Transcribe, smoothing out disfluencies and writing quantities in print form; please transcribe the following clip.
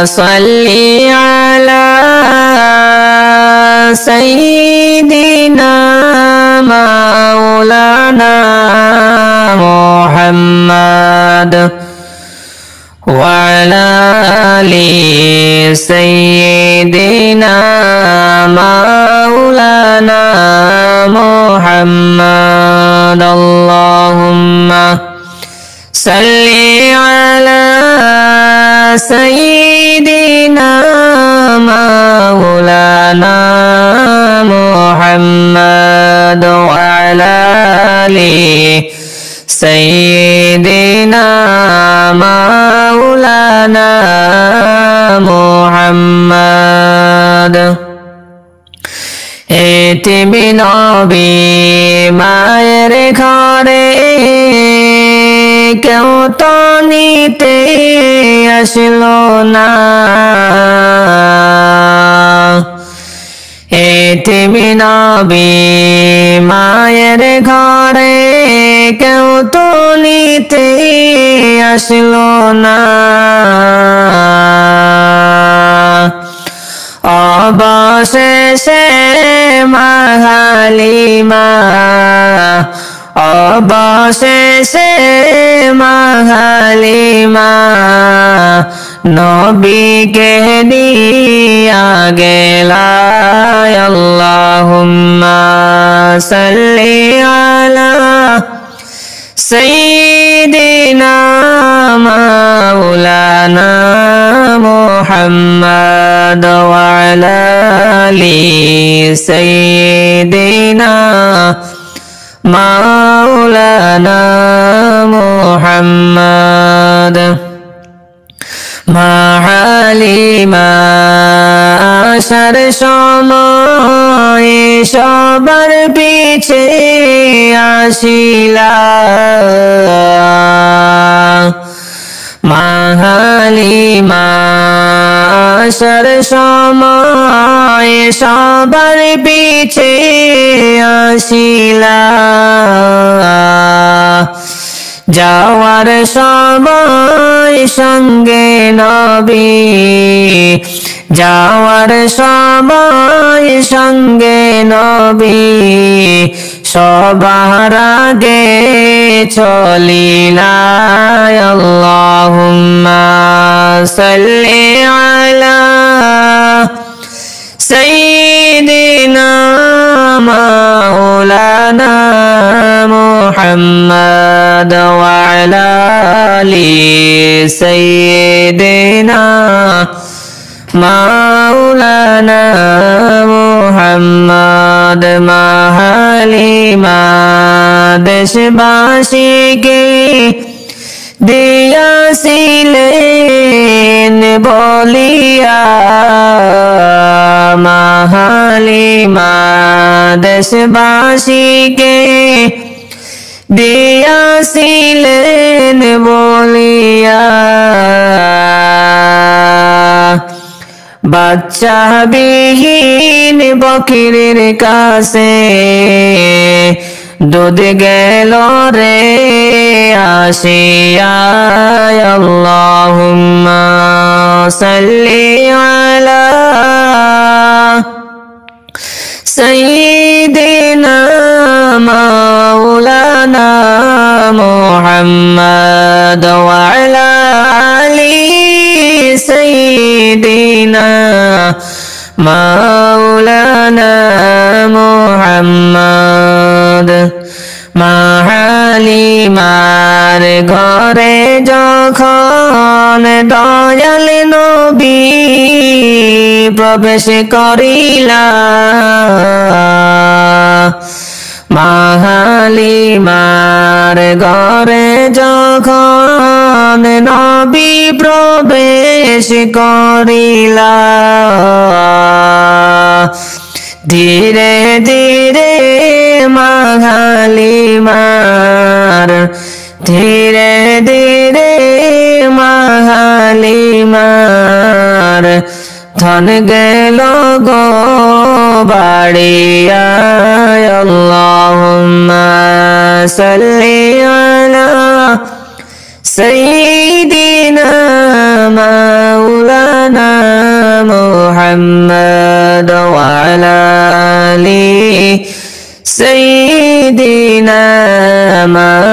صل على سيدنا مولانا محمد وعلى آل سيدنا مولانا محمد اللهم صل على سيدنا مولانا محمد وعلى آل سيدنا مولانا محمد এতিমি নবী মায়ের ঘরে কেউ তো নিতে আসলো না এতিমি নবী মায়ের ঘরে কেউ তো নিতে আসলো না অবশেষে মা হালিমা অবশেষে মা হালিমা নবীকে নিয়া গেলা আল্লাহুম্মা সাল্লি আলা সাইয়্যিদিনা মাওলানা মুহাম্মদ ওয়া আলা আলি সাইয়্যিদিনা মাওলানা মুহাম্মদ মা হালিমা আসার সময় সবার পিছে আসিলা মা হালিমা আসার সময় সবার পিছে আসিলা যাওয়ার সময় সঙ্গে নবী যাওয়ার সময় সঙ্গে নবী সবার আগে চলিলা আল্লাহুম্মা সাল্লি আলা সাইয়্যিদিনা মাওলানা মুহাম্মদ ওয়া আলা আলি সাইয়্যিদিনা মাওলানা মুহাম্মদ মা হালিমা দেশবাসীকে দিয়াছিলেন বলিয়া মা হালিমা দেশবাসীকে দিয়াছিলেন বলিয়া বাচ্চা বিহীন বকরির কাছে দুধ গেল রে আসিয়া আল্লাহুম্মা সাল্লি আলা সাইয়্যিদিনা মাওলানা মুহাম্মদ ওয়া আলা আলি সাইয়্যিদিনা মাওলানা মুহাম্মদ মা হালিমার ঘরে যখন দয়াল নবী প্রবেশ করিলা মা হালিমার ঘরে যখন নবী প্রবেশ করিলা ধীরে ধীরে মা হালিমার ধীরে ধীরে মা হালিমার ধন গেল গো বাড়িয়া আল্লাহুম্মা সাল্লি আলা সাইয়্যিদিনা মাওলানা محمد وعلى آل سيدنا محمد